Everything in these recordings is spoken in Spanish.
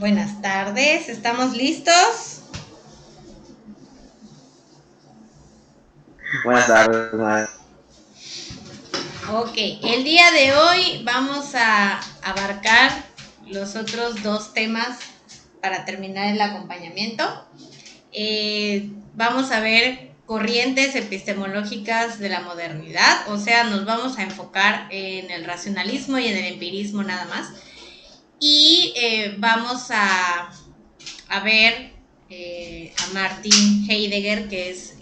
Buenas tardes, ¿estamos listos? Buenas tardes, maestra. Ok, el día de hoy vamos a abarcar los otros dos temas para terminar el acompañamiento. Vamos a ver corrientes epistemológicas de la modernidad, o sea, nos vamos a enfocar en el racionalismo y en el empirismo nada más. Y vamos a ver a Martin Heidegger, que es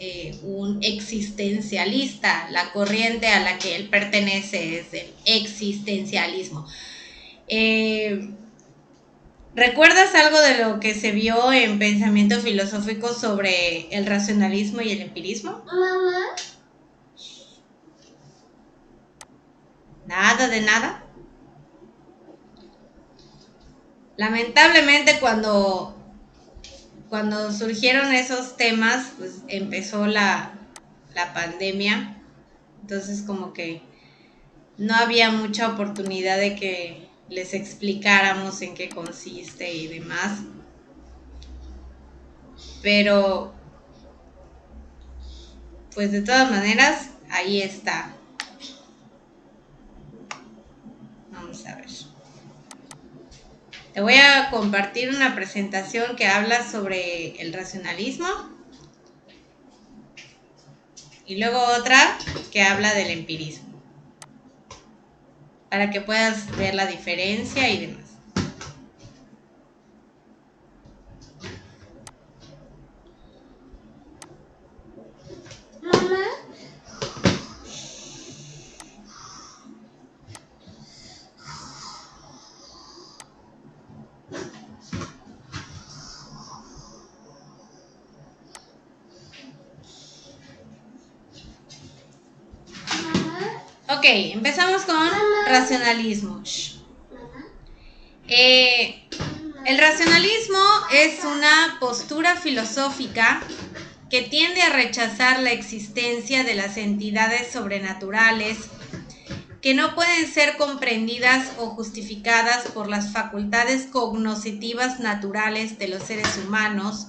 un existencialista. La corriente a la que él pertenece es el existencialismo. ¿Recuerdas algo de lo que se vio en pensamiento filosófico sobre el racionalismo y el empirismo? Mamá. Nada de nada. Lamentablemente cuando surgieron esos temas, pues empezó la pandemia. Entonces como que no había mucha oportunidad de que les explicáramos en qué consiste y demás. Pero, pues de todas maneras, ahí está. Vamos a ver. Te voy a compartir una presentación que habla sobre el racionalismo. Y luego otra que habla del empirismo. Para que puedas ver la diferencia y demás. Mamá. Ok, empezamos con racionalismo. El racionalismo es una postura filosófica que tiende a rechazar la existencia de las entidades sobrenaturales que no pueden ser comprendidas o justificadas por las facultades cognoscitivas naturales de los seres humanos,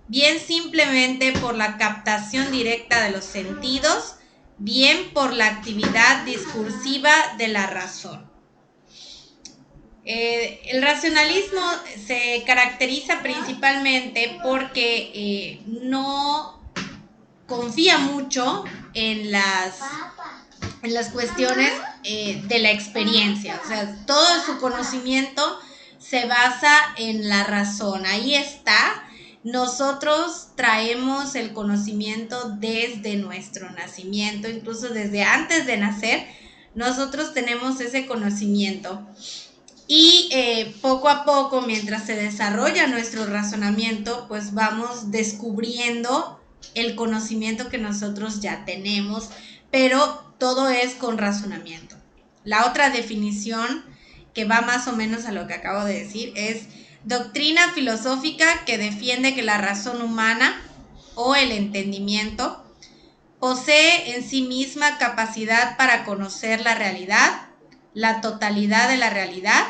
bien simplemente por la captación directa de los sentidos, bien por la actividad discursiva de la razón. El racionalismo se caracteriza principalmente porque no confía mucho en las cuestiones de la experiencia. O sea, todo su conocimiento se basa en la razón. Ahí está. Nosotros traemos el conocimiento desde nuestro nacimiento, incluso desde antes de nacer, nosotros tenemos ese conocimiento. Y poco a poco, mientras se desarrolla nuestro razonamiento, pues vamos descubriendo el conocimiento que nosotros ya tenemos, pero todo es con razonamiento. La otra definición, que va más o menos a lo que acabo de decir, es doctrina filosófica que defiende que la razón humana o el entendimiento posee en sí misma capacidad para conocer la realidad, la totalidad de la realidad,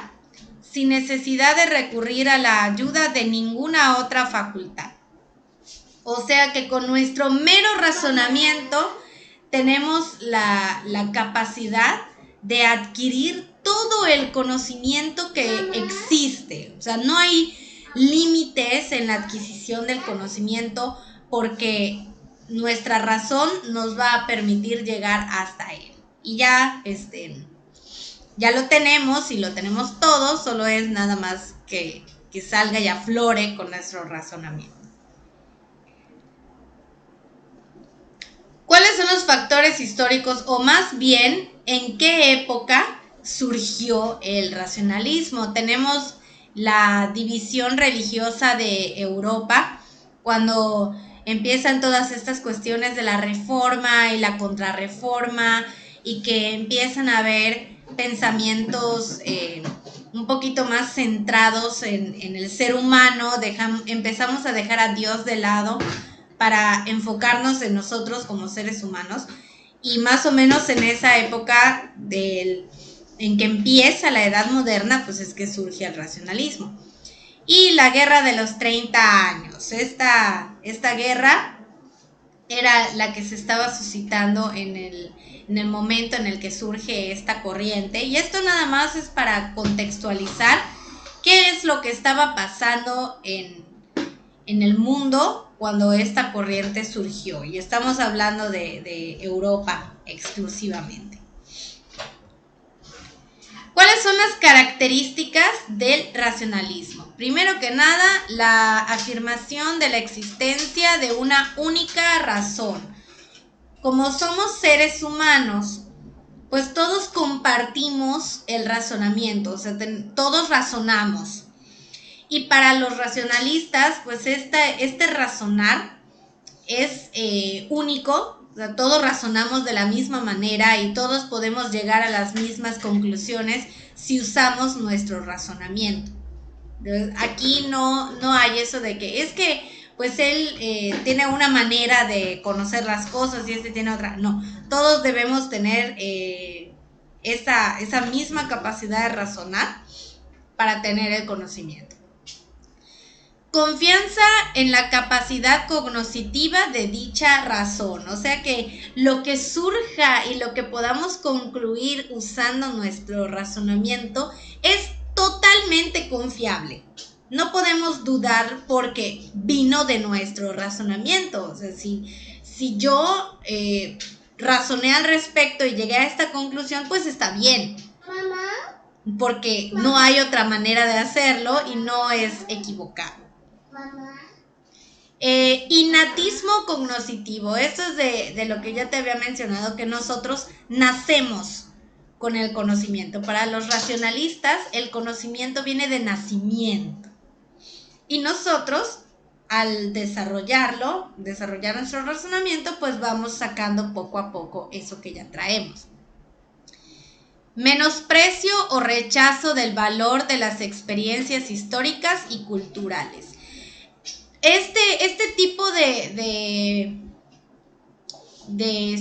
sin necesidad de recurrir a la ayuda de ninguna otra facultad. O sea que con nuestro mero razonamiento tenemos la capacidad de adquirir todo el conocimiento que existe. O sea, no hay límites en la adquisición del conocimiento porque nuestra razón nos va a permitir llegar hasta él. Y ya, ya lo tenemos y lo tenemos todo, solo es nada más que salga y aflore con nuestro razonamiento. ¿Cuáles son los factores históricos o más bien en qué época surgió el racionalismo? Tenemos la división religiosa de Europa, cuando empiezan todas estas cuestiones de la reforma y la contrarreforma y que empiezan a haber pensamientos un poquito más centrados en el ser humano, empezamos a dejar a Dios de lado para enfocarnos en nosotros como seres humanos, y más o menos en esa época en que empieza la edad moderna, pues es que surge el racionalismo. y la Guerra de los 30 años. Esta guerra era la que se estaba suscitando en el momento en el que surge esta corriente, y esto nada más es para contextualizar qué es lo que estaba pasando en el mundo cuando esta corriente surgió, y estamos hablando de Europa exclusivamente. ¿Cuáles son las características del racionalismo? Primero que nada, la afirmación de la existencia de una única razón. Como somos seres humanos, pues todos compartimos el razonamiento, o sea, todos razonamos. Y para los racionalistas, pues este razonar es único. O sea, todos razonamos de la misma manera y todos podemos llegar a las mismas conclusiones si usamos nuestro razonamiento. Aquí no hay eso de que es que pues él tiene una manera de conocer las cosas y este tiene otra. No, todos debemos tener esa misma capacidad de razonar para tener el conocimiento. Confianza en la capacidad cognoscitiva de dicha razón, o sea que lo que surja y lo que podamos concluir usando nuestro razonamiento es totalmente confiable. No podemos dudar porque vino de nuestro razonamiento. O sea, si yo razoné al respecto y llegué a esta conclusión, pues está bien. Mamá. Porque no hay otra manera de hacerlo y no es equivocado. Innatismo cognoscitivo. Esto es de lo que ya te había mencionado, que nosotros nacemos con el conocimiento. Para los racionalistas, el conocimiento viene de nacimiento. Y nosotros, al desarrollar nuestro razonamiento, pues vamos sacando poco a poco eso que ya traemos. Menosprecio o rechazo del valor de las experiencias históricas y culturales. Este tipo de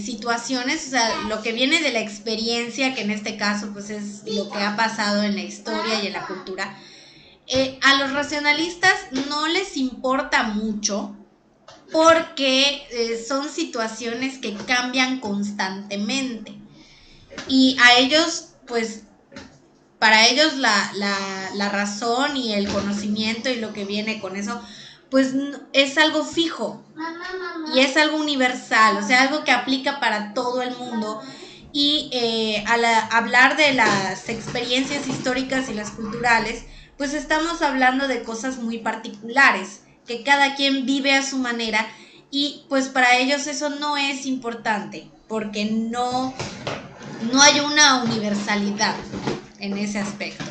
situaciones, o sea, lo que viene de la experiencia, que en este caso pues es lo que ha pasado en la historia y en la cultura, a los racionalistas no les importa mucho porque son situaciones que cambian constantemente, y a ellos pues para ellos la razón y el conocimiento y lo que viene con eso pues es algo fijo y es algo universal, o sea, algo que aplica para todo el mundo. Y al hablar de las experiencias históricas y las culturales, pues estamos hablando de cosas muy particulares, que cada quien vive a su manera, y pues para ellos eso no es importante, porque no hay una universalidad en ese aspecto.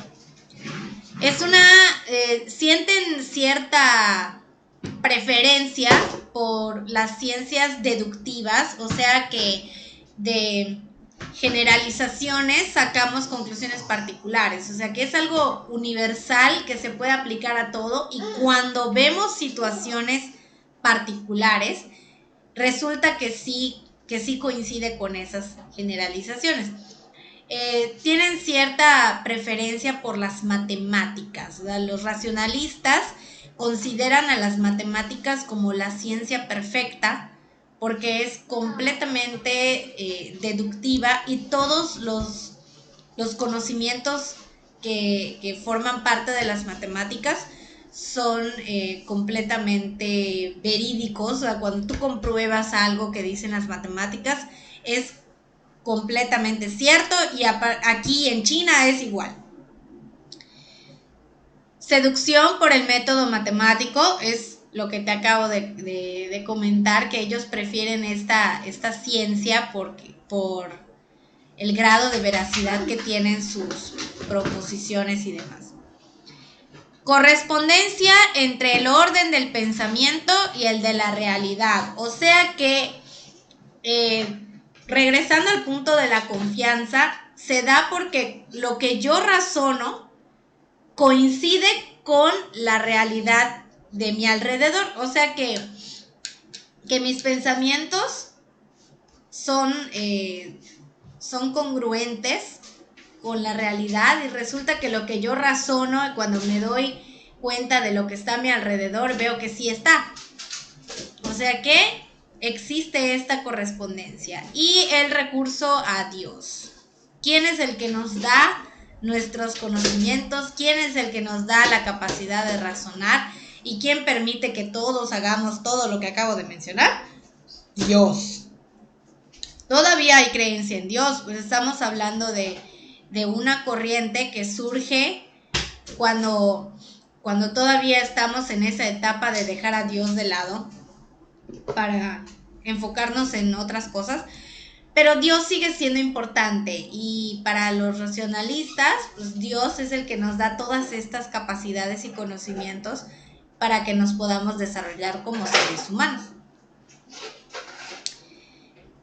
Sienten cierta preferencia por las ciencias deductivas, o sea que de generalizaciones sacamos conclusiones particulares, o sea que es algo universal que se puede aplicar a todo, y cuando vemos situaciones particulares resulta que sí coincide con esas generalizaciones. Tienen cierta preferencia por las matemáticas. O sea, los racionalistas consideran a las matemáticas como la ciencia perfecta porque es completamente deductiva, y todos los conocimientos que forman parte de las matemáticas son completamente verídicos. O sea, cuando tú compruebas algo que dicen las matemáticas es completamente cierto, y aquí en China es igual. Seducción por el método matemático es lo que te acabo de comentar, que ellos prefieren esta ciencia por el grado de veracidad que tienen sus proposiciones y demás. Correspondencia entre el orden del pensamiento y el de la realidad. O sea que regresando al punto de la confianza, se da porque lo que yo razono coincide con la realidad de mi alrededor. O sea que mis pensamientos son congruentes con la realidad, y resulta que lo que yo razono, cuando cuenta de lo que está a mi alrededor, veo que sí está. O sea que existe esta correspondencia. Y el recurso a Dios. ¿Quién es el que nos da nuestros conocimientos? ¿Quién es el que nos da la capacidad de razonar? ¿Y quién permite que todos hagamos todo lo que acabo de mencionar? Dios. Todavía hay creencia en Dios, pues estamos hablando de una corriente que surge cuando todavía estamos en esa etapa de dejar a Dios de lado para enfocarnos en otras cosas. Pero Dios sigue siendo importante, y para los racionalistas, pues Dios es el que nos da todas estas capacidades y conocimientos para que nos podamos desarrollar como seres humanos.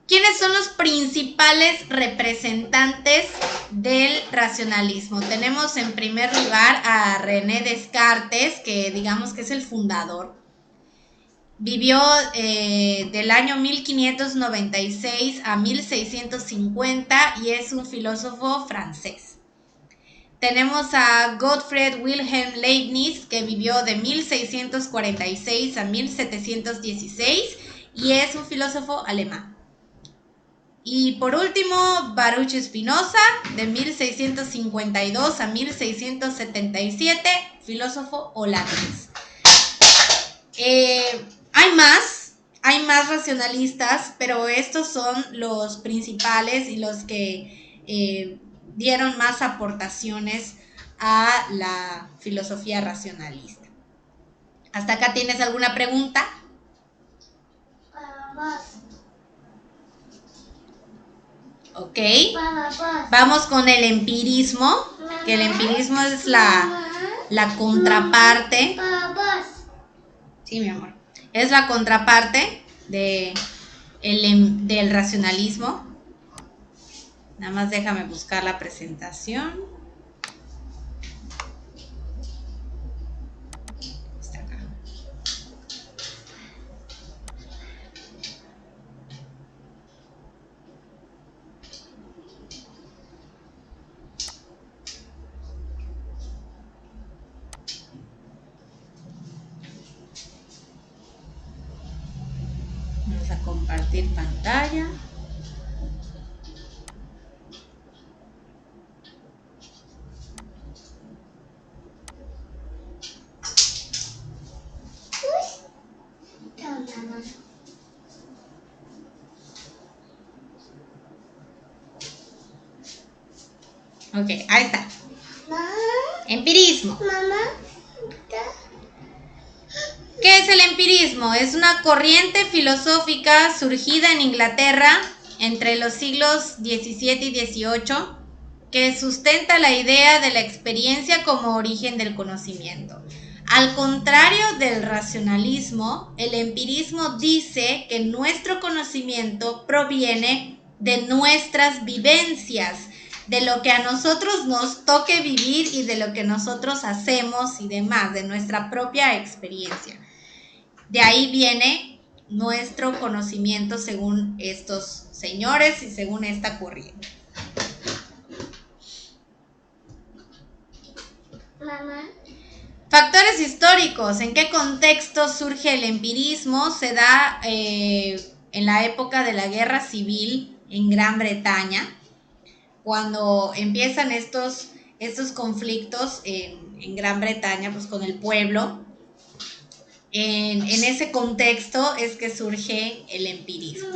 ¿Quiénes son los principales representantes del racionalismo? Tenemos en primer lugar a René Descartes, que digamos que es el fundador. Vivió del año 1596 a 1650 y es un filósofo francés. Tenemos a Gottfried Wilhelm Leibniz, que vivió de 1646 a 1716 y es un filósofo alemán. Y por último, Baruch Spinoza, de 1652 a 1677, filósofo holandés. Hay más racionalistas, pero estos son los principales y los que dieron más aportaciones a la filosofía racionalista. ¿Hasta acá tienes alguna pregunta? Ok. Vamos con el empirismo, que el empirismo es la contraparte. Sí, mi amor. Es la contraparte del racionalismo. Nada más déjame buscar la presentación. Está acá. Vamos a compartir pantalla. Ok, ahí está. Empirismo. ¿Qué es el empirismo? Es una corriente filosófica surgida en Inglaterra entre los siglos XVII y XVIII que sustenta la idea de la experiencia como origen del conocimiento. Al contrario del racionalismo, el empirismo dice que nuestro conocimiento proviene de nuestras vivencias, de lo que a nosotros nos toque vivir y de lo que nosotros hacemos y demás, de nuestra propia experiencia. De ahí viene nuestro conocimiento según estos señores y según esta corriente. Mamá. Factores históricos. ¿En qué contexto surge el empirismo? Se da en la época de la Guerra Civil en Gran Bretaña, cuando empiezan estos conflictos en Gran Bretaña, pues con el pueblo. En ese contexto es que surge el empirismo.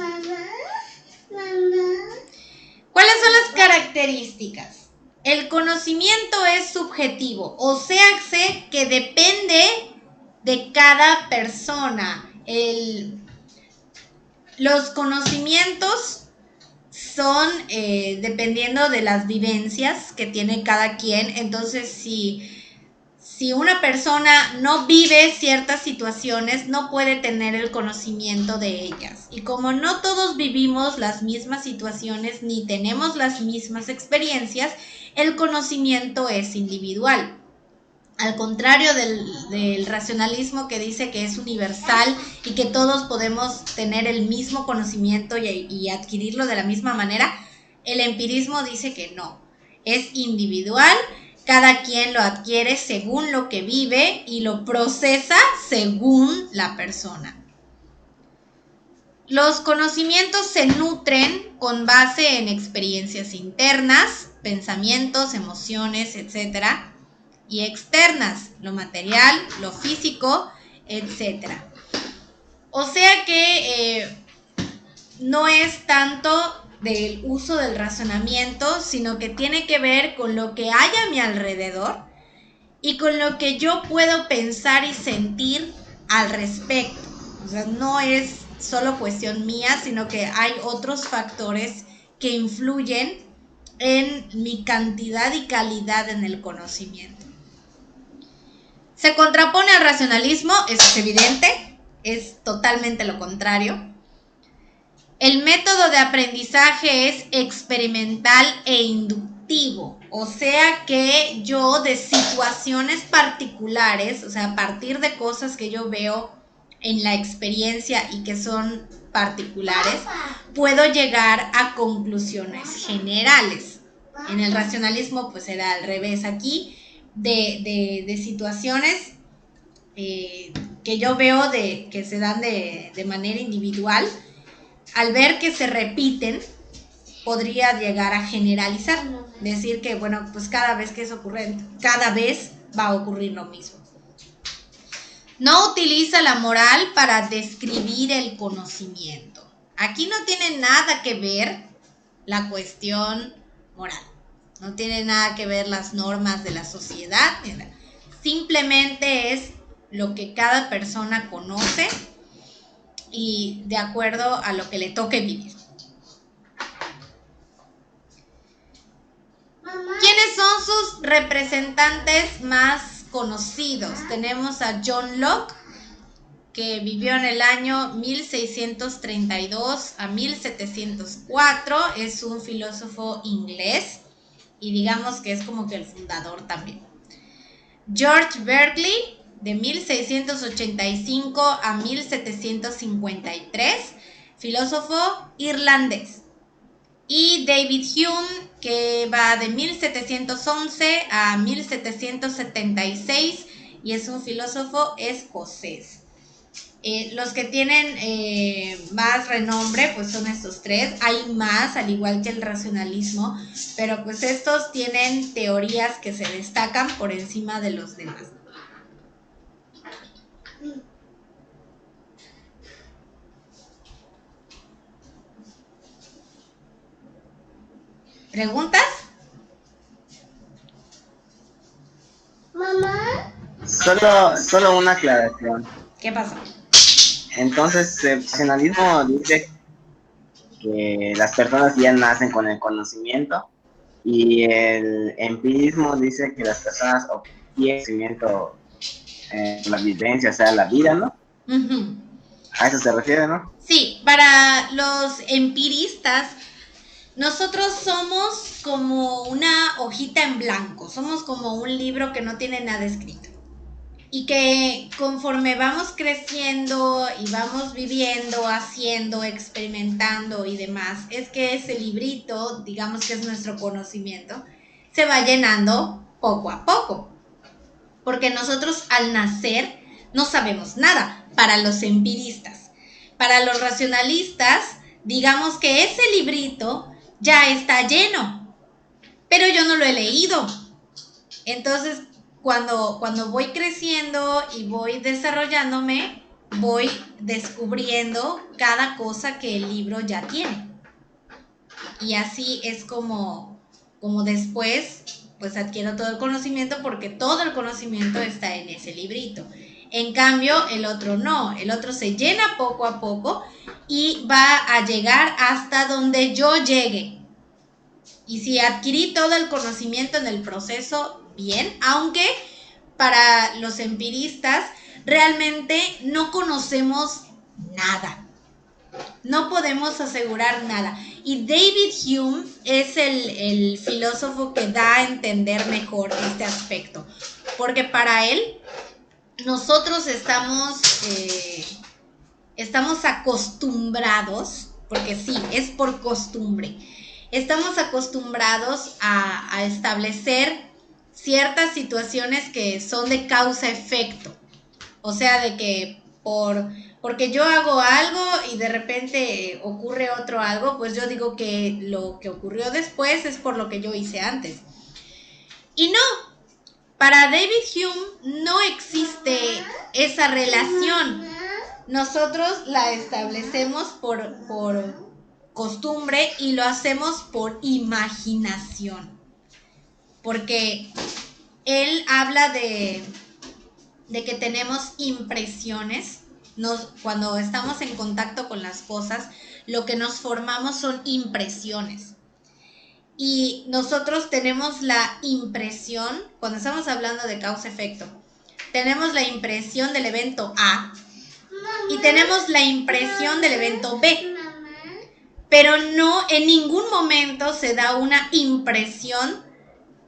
¿Cuáles son las características? El conocimiento es subjetivo, o sea que depende de cada persona. Los conocimientos son dependiendo de las vivencias que tiene cada quien. Entonces, si una persona no vive ciertas situaciones, no puede tener el conocimiento de ellas. Y como no todos vivimos las mismas situaciones ni tenemos las mismas experiencias, el conocimiento es individual. Al contrario del racionalismo, que dice que es universal y que todos podemos tener el mismo conocimiento y adquirirlo de la misma manera, el empirismo dice que no, es individual Cada quien lo adquiere según lo que vive y lo procesa según la persona. Los conocimientos se nutren con base en experiencias internas, pensamientos, emociones, etcétera, y externas, lo material, lo físico, etcétera. O sea que no es tanto del uso del razonamiento, sino que tiene que ver con lo que hay a mi alrededor y con lo que yo puedo pensar y sentir al respecto. O sea, no es solo cuestión mía, sino que hay otros factores que influyen en mi cantidad y calidad en el conocimiento. Se contrapone al racionalismo, eso es evidente, es totalmente lo contrario. El método de aprendizaje es experimental e inductivo, o sea que yo de situaciones particulares, o sea, a partir de cosas que yo veo en la experiencia y que son particulares, puedo llegar a conclusiones generales. En el racionalismo pues era al revés. Aquí de situaciones que yo veo que se dan de manera individual, al ver que se repiten, podría llegar a generalizar, decir que, bueno, pues cada vez que es ocurrente, cada vez va a ocurrir lo mismo. No utiliza la moral para describir el conocimiento. Aquí no tiene nada que ver la cuestión moral, no tiene nada que ver las normas de la sociedad, simplemente es lo que cada persona conoce y de acuerdo a lo que le toque vivir. ¿Quiénes son sus representantes más conocidos? Tenemos a John Locke, que vivió en el año 1632 a 1704, es un filósofo inglés y digamos que es como que el fundador también. George Berkeley, de 1685 a 1753, filósofo irlandés. Y David Hume, que va de 1711 a 1776 y es un filósofo escocés. Los que tienen más renombre pues son estos tres. Hay más, al igual que el racionalismo, pero pues estos tienen teorías que se destacan por encima de los demás. ¿Preguntas? Mamá. Solo una aclaración. ¿Qué pasó? Entonces, el racionalismo dice que las personas ya nacen con el conocimiento y el empirismo dice que las personas obtienen conocimiento en la vivencia, o sea, la vida, ¿no? Uh-huh. A eso se refiere, ¿no? Sí, para los empiristas, nosotros somos como una hojita en blanco, somos como un libro que no tiene nada escrito. Y que conforme vamos creciendo y vamos viviendo, haciendo, experimentando y demás, es que ese librito, digamos que es nuestro conocimiento, se va llenando poco a poco. Porque nosotros al nacer no sabemos nada para los empiristas. Para los racionalistas, digamos que ese librito ya está lleno, pero yo no lo he leído. Entonces, cuando voy creciendo y voy desarrollándome, voy descubriendo cada cosa que el libro ya tiene. Y así es como después, pues adquiero todo el conocimiento porque todo el conocimiento está en ese librito. En cambio, el otro no, el otro se llena poco a poco y va a llegar hasta donde yo llegue. Y si adquirí todo el conocimiento en el proceso, bien, aunque para los empiristas realmente no conocemos nada. No podemos asegurar nada. Y David Hume es el filósofo que da a entender mejor este aspecto. Porque para él, nosotros estamos acostumbrados, porque sí, es por costumbre. Estamos acostumbrados a establecer ciertas situaciones que son de causa-efecto. O sea, de que porque yo hago algo y de repente ocurre otro algo, pues yo digo que lo que ocurrió después es por lo que yo hice antes. Y no, para David Hume no existe esa relación. Nosotros la establecemos por costumbre y lo hacemos por imaginación. Porque él habla de que tenemos impresiones. Cuando estamos en contacto con las cosas, lo que nos formamos son impresiones. Y nosotros tenemos la impresión, cuando estamos hablando de causa-efecto, tenemos la impresión del evento A y tenemos la impresión del evento B. Pero no, en ningún momento se da una impresión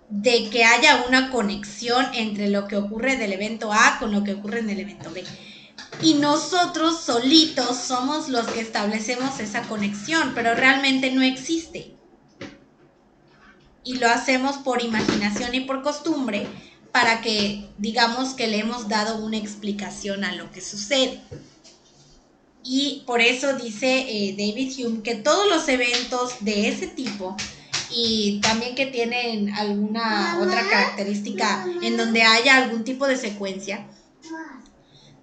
de que haya una conexión entre lo que ocurre del evento A con lo que ocurre en el evento B. Y nosotros solitos somos los que establecemos esa conexión, pero realmente no existe. Y lo hacemos por imaginación y por costumbre para que digamos que le hemos dado una explicación a lo que sucede. Y por eso dice David Hume que todos los eventos de ese tipo y también que tienen alguna otra característica en donde haya algún tipo de secuencia,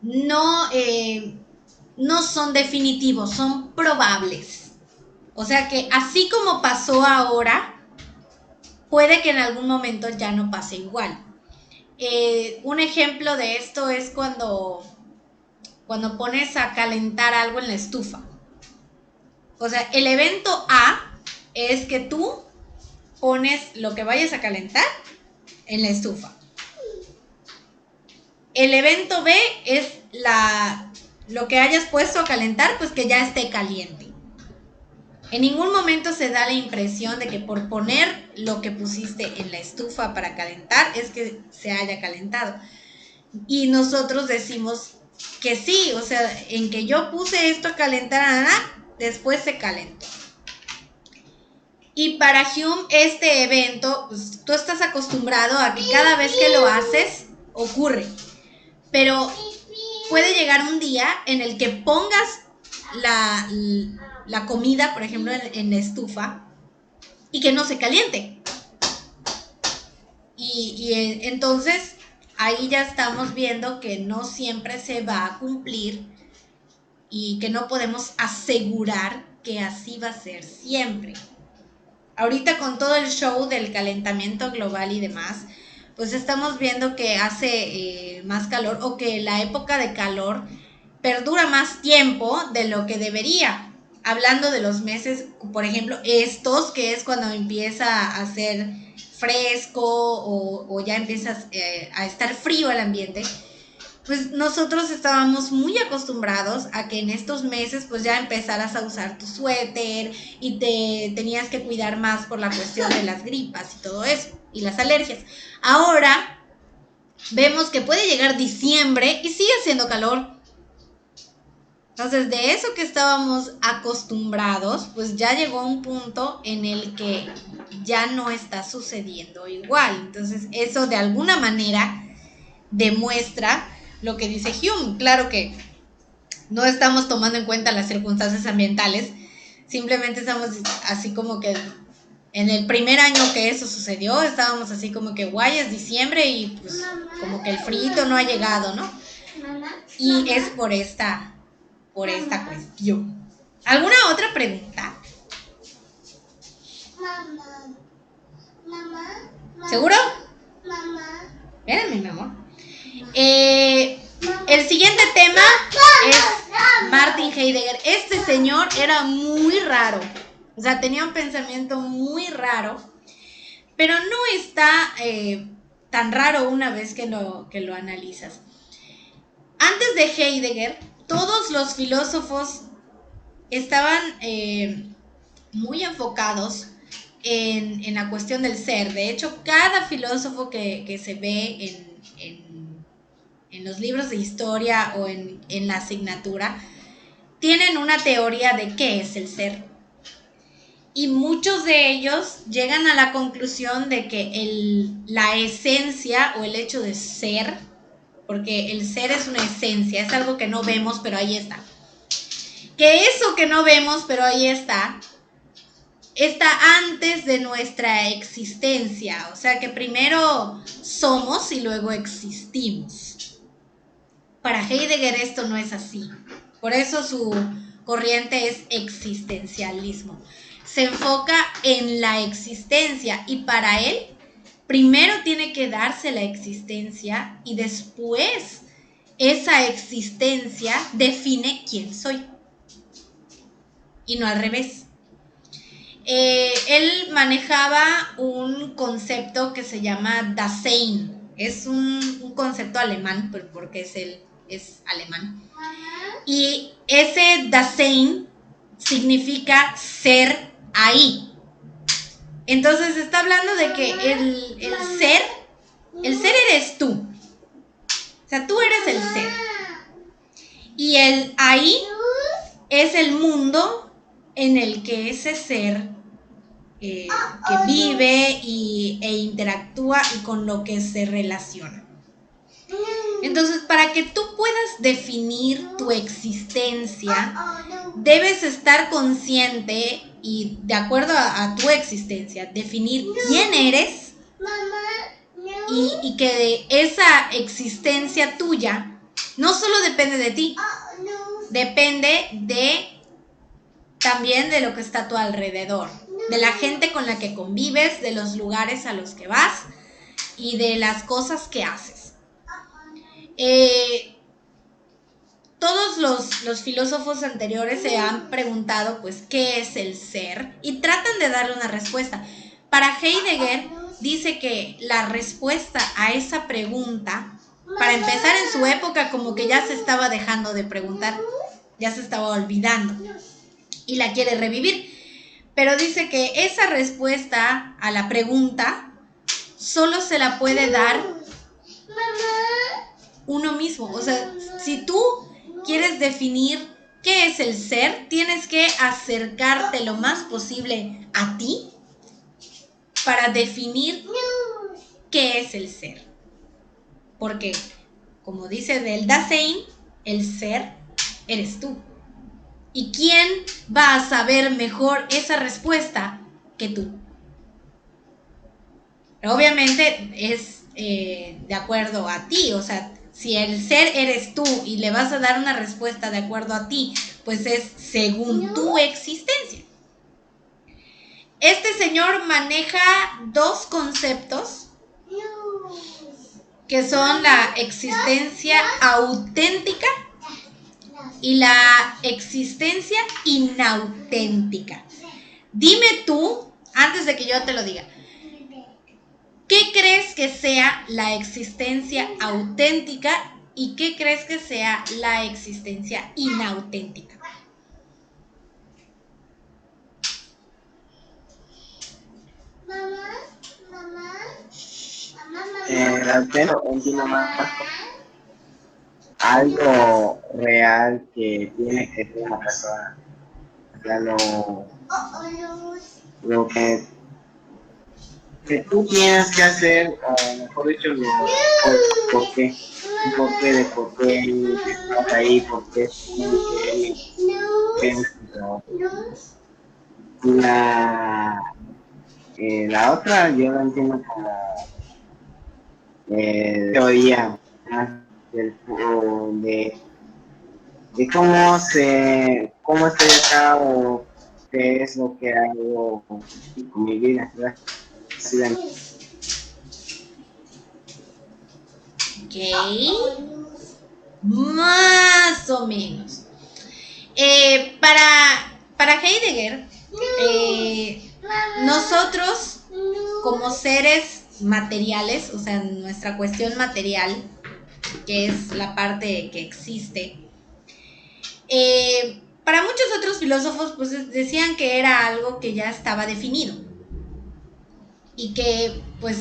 no son definitivos, son probables. O sea que así como pasó ahora, puede que en algún momento ya no pase igual. Un ejemplo de esto es cuando pones a calentar algo en la estufa. O sea, el evento A es que tú pones lo que vayas a calentar en la estufa. El evento B es lo que hayas puesto a calentar, pues que ya esté caliente. En ningún momento se da la impresión de que por poner lo que pusiste en la estufa para calentar es que se haya calentado. Y nosotros decimos que sí, o sea, en que yo puse esto a calentar, después se calentó. Y para Hume este evento, pues tú estás acostumbrado a que cada vez que lo haces, ocurre. Pero puede llegar un día en el que pongas la comida, por ejemplo, en la estufa y que no se caliente. Y entonces ahí ya estamos viendo que no siempre se va a cumplir y que no podemos asegurar que así va a ser siempre. Ahorita con todo el show del calentamiento global y demás, pues estamos viendo que hace más calor o que la época de calor perdura más tiempo de lo que debería. Hablando de los meses, por ejemplo, estos, que es cuando empieza a hacer fresco o ya empieza a estar frío el ambiente, pues nosotros estábamos muy acostumbrados a que en estos meses pues ya empezaras a usar tu suéter y te tenías que cuidar más por la cuestión de las gripas y todo eso, y las alergias. Ahora vemos que puede llegar diciembre y sigue haciendo calor. Entonces, de eso que estábamos acostumbrados, pues ya llegó un punto en el que ya no está sucediendo igual. Entonces, eso de alguna manera demuestra lo que dice Hume. Claro que no estamos tomando en cuenta las circunstancias ambientales, simplemente estamos así como que en el primer año que eso sucedió, estábamos así como que guay, es diciembre y pues como que el frío no ha llegado, ¿no? Y es por esta cuestión. ¿Alguna otra pregunta? ¿Seguro? Espérame, mi amor. El siguiente tema es Martin Heidegger. Este señor era muy raro. O sea, tenía un pensamiento muy raro. Pero no está tan raro una vez que lo analizas. Antes de Heidegger, todos los filósofos estaban muy enfocados en la cuestión del ser. De hecho, cada filósofo que se ve en los libros de historia o en la asignatura, tienen una teoría de qué es el ser. Y muchos de ellos llegan a la conclusión de que la esencia o el hecho de ser, porque el ser es una esencia, es algo que no vemos, pero ahí está. Que eso que no vemos, pero ahí está antes de nuestra existencia. O sea que primero somos y luego existimos. Para Heidegger esto no es así. Por eso su corriente es existencialismo. Se enfoca en la existencia y para él primero tiene que darse la existencia y después esa existencia define quién soy. Y no al revés. Él manejaba un concepto que se llama Dasein. Es un concepto alemán, porque es alemán. Y ese Dasein significa ser ahí. Entonces está hablando de que el ser eres tú. O sea, tú eres el ser. Y el ahí es el mundo en el que ese ser que vive e interactúa y con lo que se relaciona. Entonces, para que tú puedas definir tu existencia, debes estar consciente y de acuerdo a tu existencia, definir quién eres y que de esa existencia tuya no solo depende de ti, depende también de lo que está a tu alrededor, de la gente con la que convives, de los lugares a los que vas y de las cosas que haces. Todos los filósofos anteriores se han preguntado, pues, ¿qué es el ser? Y tratan de darle una respuesta. Para Heidegger, dice que la respuesta a esa pregunta, para empezar en su época, como que ya se estaba dejando de preguntar, ya se estaba olvidando y la quiere revivir. Pero dice que esa respuesta a la pregunta solo se la puede dar uno mismo. O sea, si tú quieres definir qué es el ser, tienes que acercarte lo más posible a ti para definir qué es el ser. Porque, como dice del Dasein, el ser eres tú. ¿Y quién va a saber mejor esa respuesta que tú? Obviamente es de acuerdo a ti, o sea, si el ser eres tú y le vas a dar una respuesta de acuerdo a ti, pues es según tu existencia. Este señor maneja dos conceptos que son la existencia auténtica y la existencia inauténtica. Dime tú, antes de que yo te lo diga, ¿qué crees que sea la existencia auténtica y qué crees que sea la existencia inauténtica? Entiendo más algo real que tiene que ser una persona. O sea, lo que tú tienes que hacer, o mejor dicho, por qué estás ahí, por qué la otra yo la entiendo como teoría más de cómo estoy acá o qué es lo que hago con mi vida, ¿verdad? Ok, más o menos. Para Heidegger, nosotros como seres materiales, o sea, nuestra cuestión material, que es la parte que existe, para muchos otros filósofos pues decían que era algo que ya estaba definido y que pues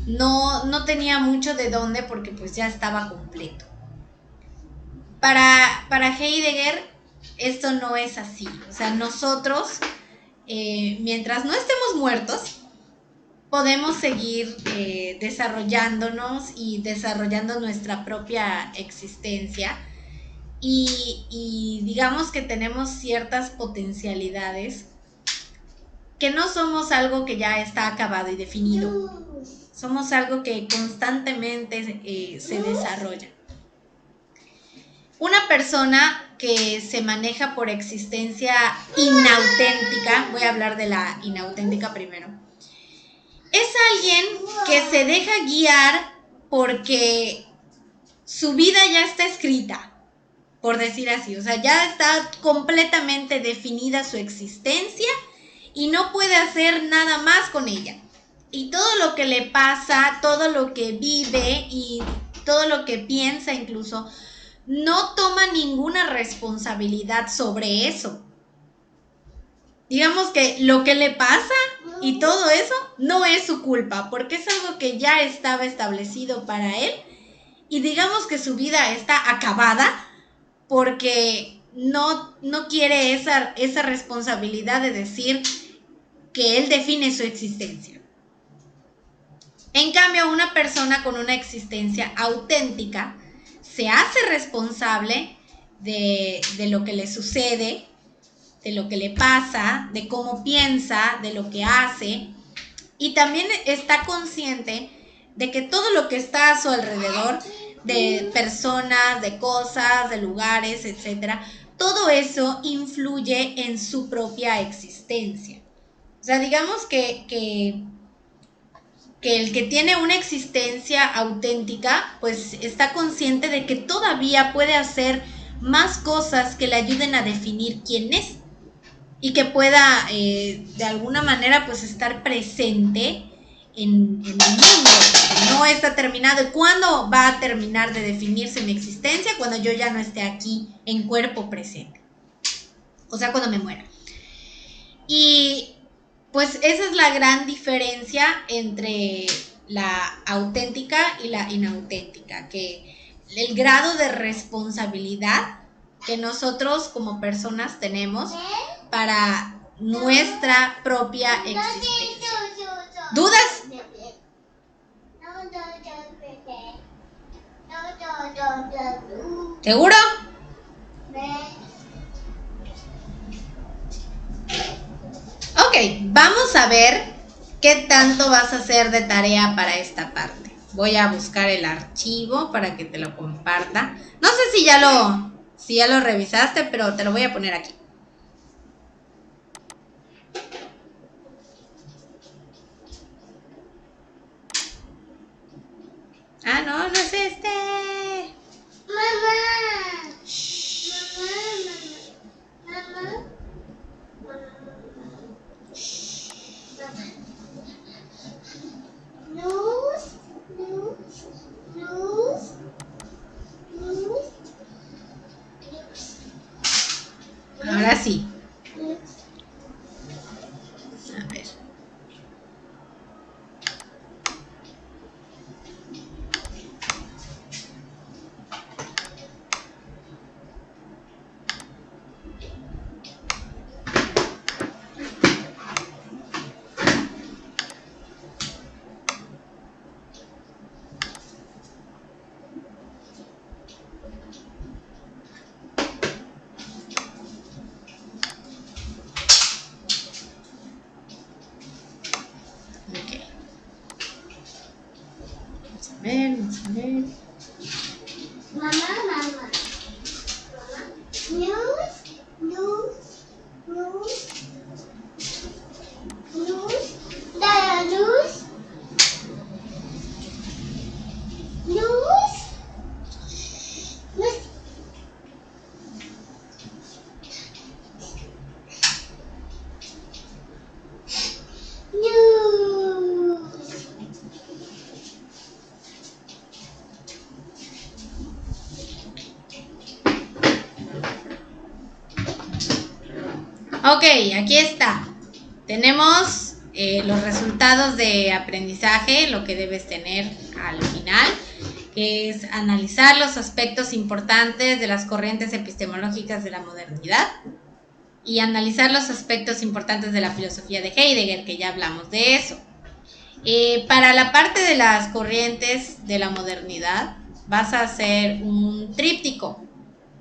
no tenía mucho de dónde porque pues ya estaba completo. Para Heidegger esto no es así, o sea, nosotros mientras no estemos muertos, podemos seguir desarrollándonos y desarrollando nuestra propia existencia. Y digamos que tenemos ciertas potencialidades, que no somos algo que ya está acabado y definido, somos algo que constantemente se desarrolla. Una persona que se maneja por existencia inauténtica, voy a hablar de la inauténtica primero, es alguien que se deja guiar porque su vida ya está escrita, por decir así, o sea, ya está completamente definida su existencia y no puede hacer nada más con ella. Y todo lo que le pasa, todo lo que vive y todo lo que piensa incluso, no toma ninguna responsabilidad sobre eso. Digamos que lo que le pasa y todo eso no es su culpa, porque es algo que ya estaba establecido para él. Y digamos que su vida está acabada porque no quiere esa responsabilidad de decir que él define su existencia. En cambio, una persona con una existencia auténtica se hace responsable de lo que le sucede, de lo que le pasa, de cómo piensa, de lo que hace, y también está consciente de que todo lo que está a su alrededor, de personas, de cosas, de lugares, etcétera, todo eso influye en su propia existencia. O sea, digamos que el que tiene una existencia auténtica, pues está consciente de que todavía puede hacer más cosas que le ayuden a definir quién es y que pueda de alguna manera pues estar presente en el mundo. No está terminado. ¿Y cuándo va a terminar de definirse mi existencia? Cuando yo ya no esté aquí en cuerpo presente, o sea, cuando me muera. Y pues esa es la gran diferencia entre la auténtica y la inauténtica, que el grado de responsabilidad que nosotros como personas tenemos para nuestra propia existencia. ¿Dudas? ¿Seguro? Ok, vamos a ver qué tanto vas a hacer de tarea para esta parte. Voy a buscar el archivo para que te lo comparta. No sé si ya lo revisaste, pero te lo voy a poner aquí. Ah, no, no es este. Mamá. Shh. Mamá. Luz. Ahora sí. A ver. Vamos a ver. Mamá. Luz. Da luz. Ok, aquí está. Tenemos los resultados de aprendizaje, lo que debes tener al final, que es analizar los aspectos importantes de las corrientes epistemológicas de la modernidad y analizar los aspectos importantes de la filosofía de Heidegger, que ya hablamos de eso. Para la parte de las corrientes de la modernidad, vas a hacer un tríptico.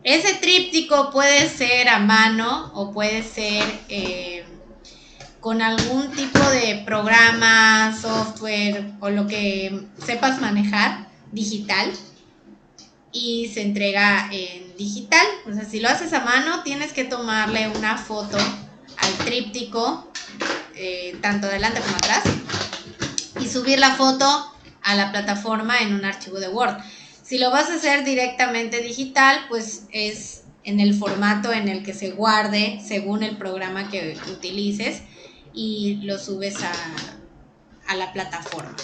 Ese tríptico puede ser a mano o puede ser con algún tipo de programa, software o lo que sepas manejar digital, y se entrega en digital. O sea, si lo haces a mano, tienes que tomarle una foto al tríptico, tanto adelante como atrás, y subir la foto a la plataforma en un archivo de Word. Si lo vas a hacer directamente digital, pues es en el formato en el que se guarde según el programa que utilices y lo subes a la plataforma.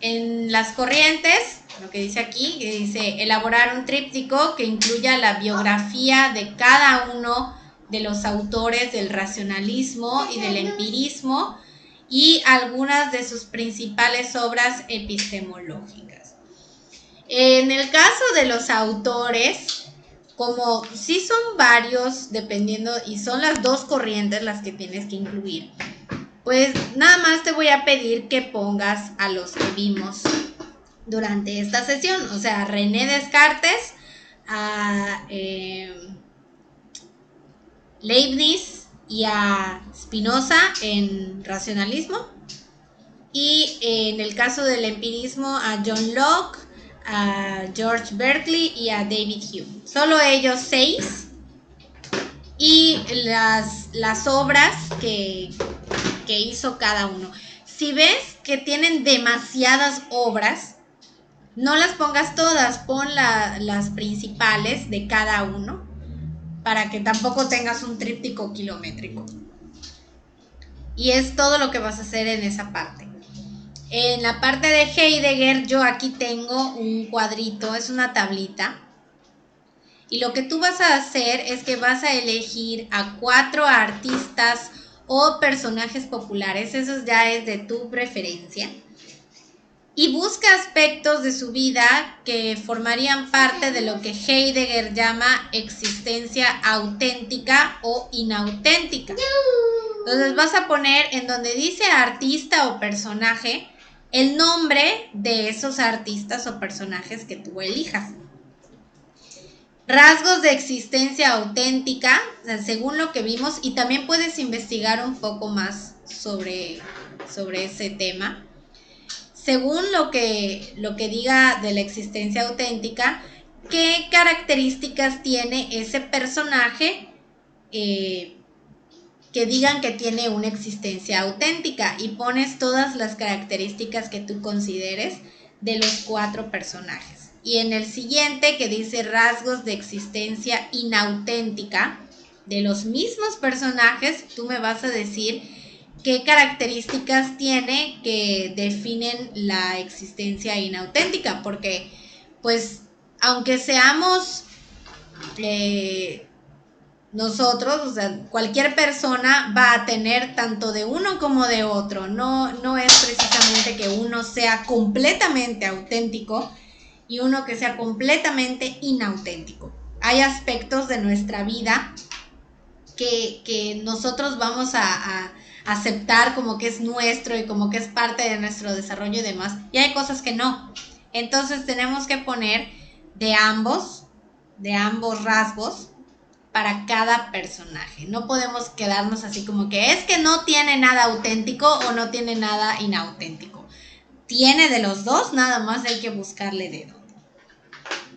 En las corrientes, lo que dice aquí, que dice elaborar un tríptico que incluya la biografía de cada uno de los autores del racionalismo y del empirismo y algunas de sus principales obras epistemológicas. En el caso de los autores, como sí son varios, dependiendo, y son las dos corrientes las que tienes que incluir, pues nada más te voy a pedir que pongas a los que vimos durante esta sesión, o sea, René Descartes, a Leibniz y a Spinoza en racionalismo, y en el caso del empirismo a John Locke, a George Berkeley y a David Hume. Solo ellos 6, y las obras que hizo cada uno. Si ves que tienen demasiadas obras, no las pongas todas, pon las principales de cada uno, para que tampoco tengas un tríptico kilométrico. Y es todo lo que vas a hacer en esa parte. En la parte de Heidegger, yo aquí tengo un cuadrito, es una tablita. Y lo que tú vas a hacer es que vas a elegir a 4 artistas o personajes populares, eso ya es de tu preferencia, y busca aspectos de su vida que formarían parte de lo que Heidegger llama existencia auténtica o inauténtica. Entonces vas a poner en donde dice artista o personaje el nombre de esos artistas o personajes que tú elijas. Rasgos de existencia auténtica, según lo que vimos, y también puedes investigar un poco más sobre ese tema. Según lo que diga de la existencia auténtica, ¿qué características tiene ese personaje que digan que tiene una existencia auténtica? Y pones todas las características que tú consideres de los 4 personajes. Y en el siguiente, que dice rasgos de existencia inauténtica de los mismos personajes, tú me vas a decir qué características tiene que definen la existencia inauténtica, porque pues aunque seamos nosotros, o sea, cualquier persona va a tener tanto de uno como de otro, no es precisamente que uno sea completamente auténtico y uno que sea completamente inauténtico. Hay aspectos de nuestra vida que nosotros vamos a aceptar como que es nuestro y como que es parte de nuestro desarrollo y demás, y hay cosas que no. Entonces tenemos que poner de ambos rasgos para cada personaje. No podemos quedarnos así como que es que no tiene nada auténtico o no tiene nada inauténtico. Tiene de los dos, nada más hay que buscarle de dónde.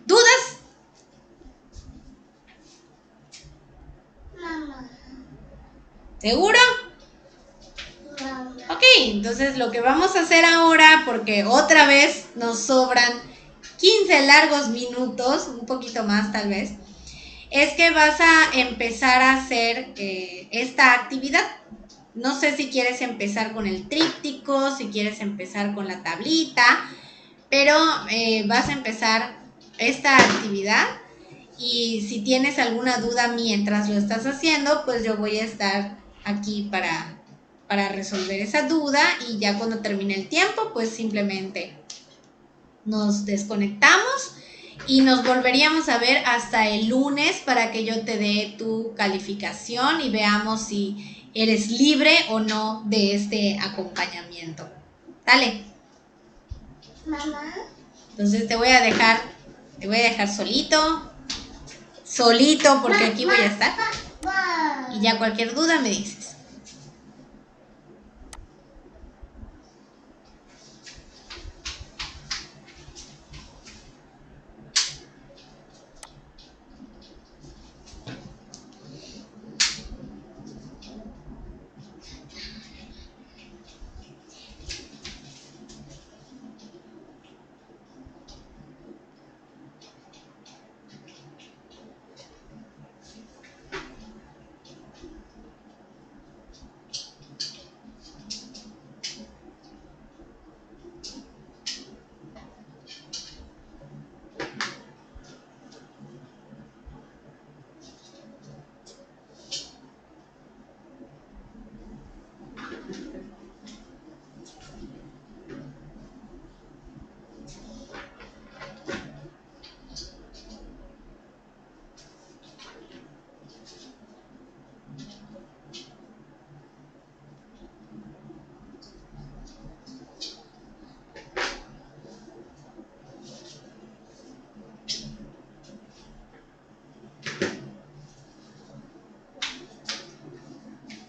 ¿Dudas? Mamá. ¿Seguro? Mamá. Ok, entonces lo que vamos a hacer ahora, porque otra vez nos sobran 15 largos minutos, un poquito más tal vez, es que vas a empezar a hacer esta actividad. No sé si quieres empezar con el tríptico, si quieres empezar con la tablita, pero vas a empezar esta actividad, y si tienes alguna duda mientras lo estás haciendo, pues yo voy a estar aquí para resolver esa duda, y ya cuando termine el tiempo, pues simplemente nos desconectamos y nos volveríamos a ver hasta el lunes para que yo te dé tu calificación y veamos si eres libre o no de este acompañamiento. Dale. Mamá. Entonces te voy a dejar solito, porque aquí voy a estar. Y ya cualquier duda me dices.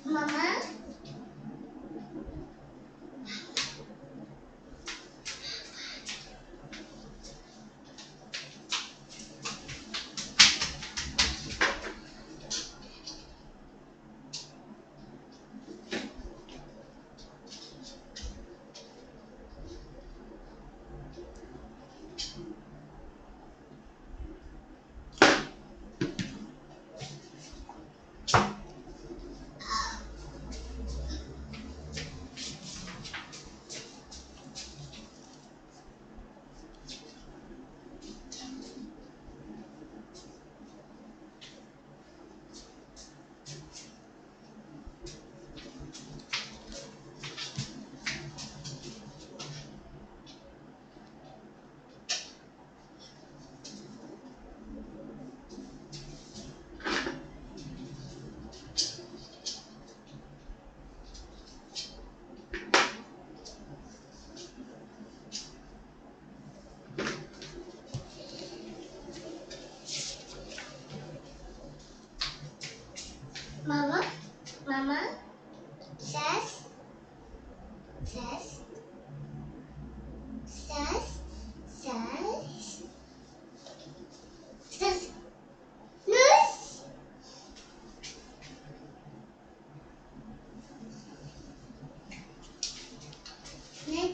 Mamá. Mamá. Mamá. Ses. Ses. Ses. Ses. Ses. Nus. Ne?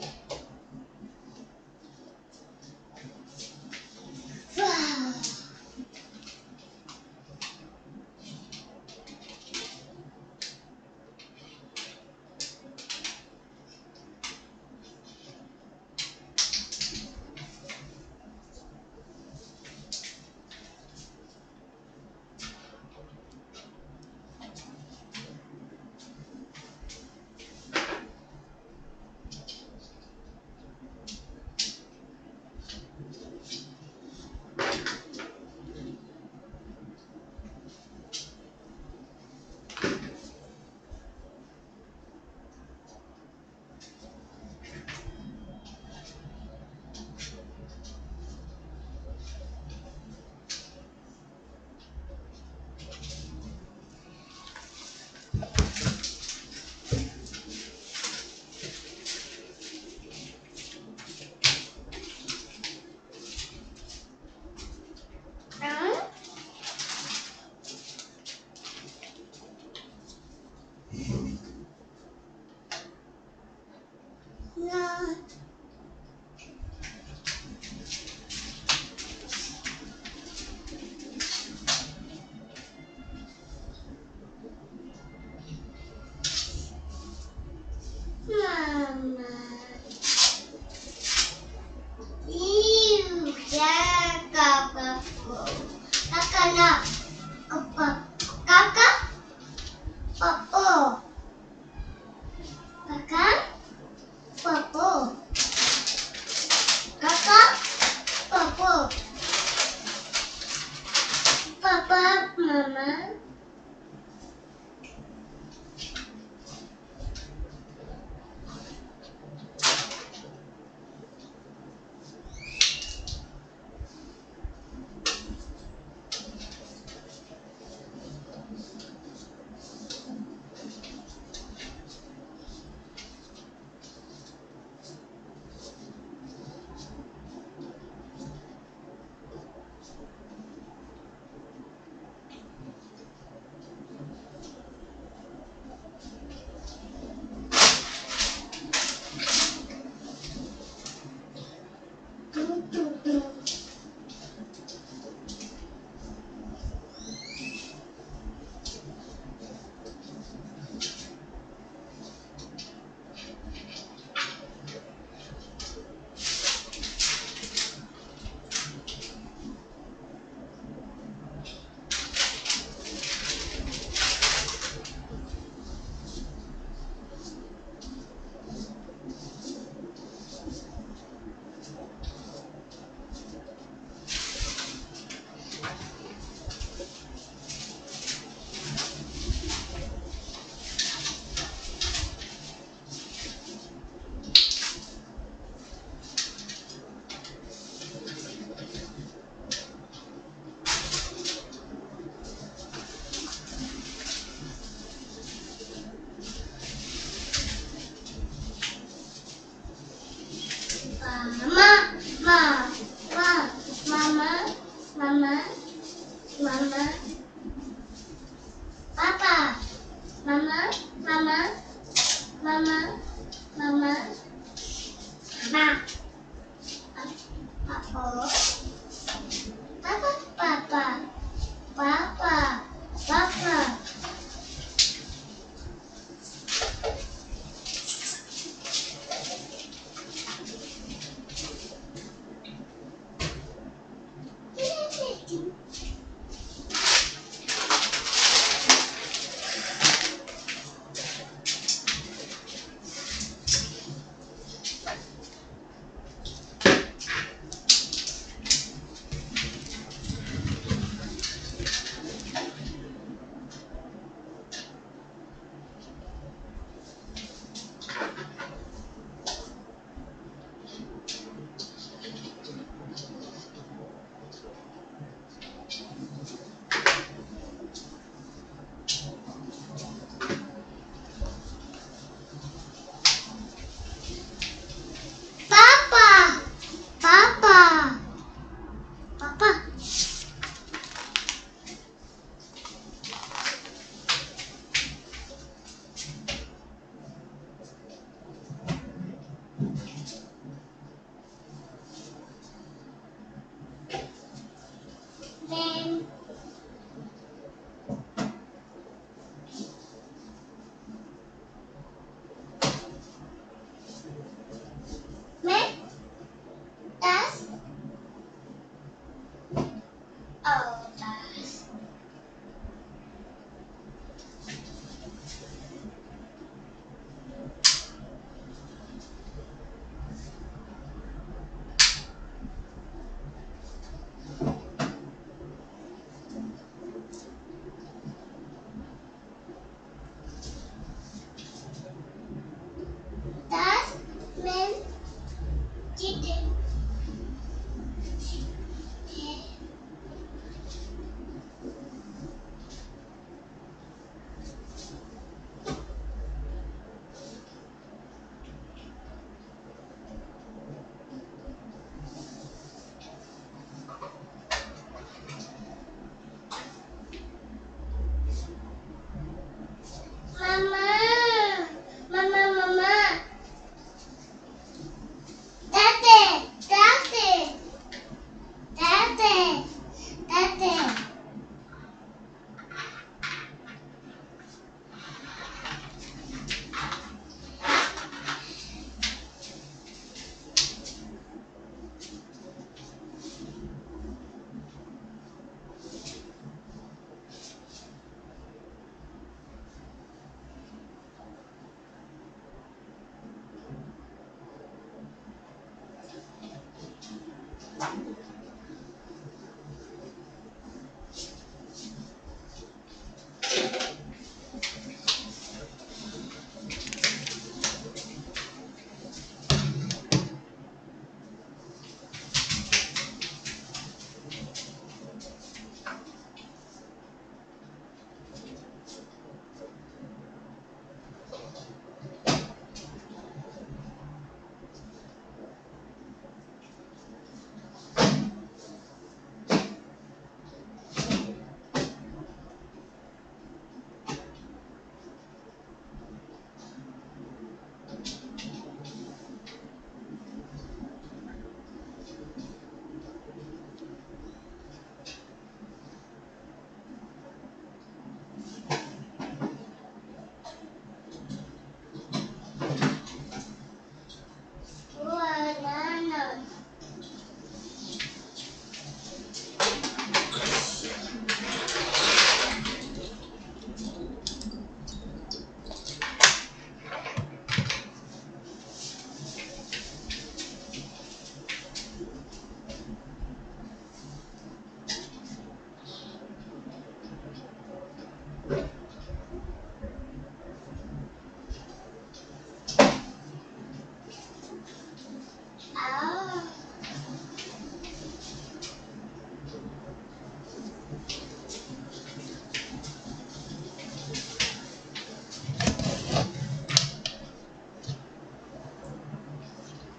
Wow. Ah. No. Mamá. Ya, caca. Caca no. Caca. Popo. Caca. Popo.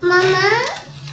Mamá.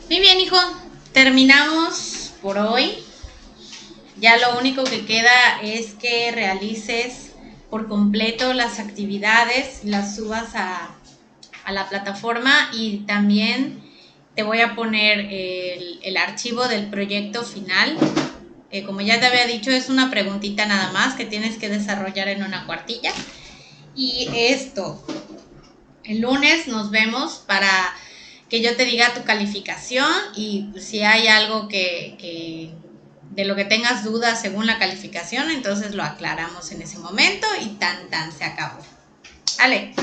Muy bien, hijo. Terminamos por hoy. Ya lo único que queda es que realices por completo las actividades, las subas a la plataforma y también te voy a poner el archivo del proyecto final. Como ya te había dicho, es una preguntita nada más que tienes que desarrollar en una cuartilla. Y esto, el lunes nos vemos para que yo te diga tu calificación y si hay algo que de lo que tengas dudas según la calificación, entonces lo aclaramos en ese momento y tan se acabó. Vale,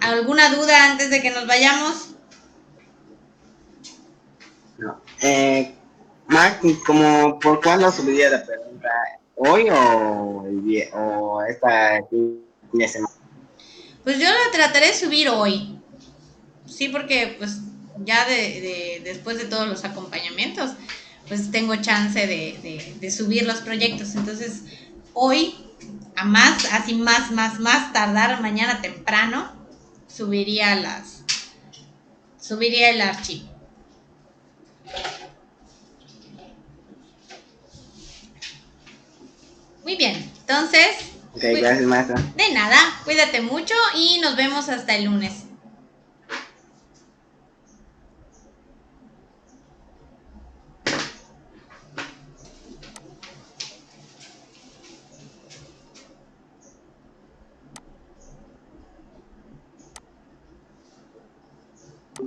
¿alguna duda antes de que nos vayamos? No. Mark, ¿como por cuándo subiría la pregunta? ¿Hoy o esta fin de semana? Pues yo la trataré de subir hoy. Sí, porque pues ya después de todos los acompañamientos, pues tengo chance de subir los proyectos. Entonces, hoy, a más, así más tardar, mañana temprano, subiría el archivo. Muy bien, entonces, Ok, gracias, maestra. de nada, cuídate mucho y nos vemos hasta el lunes.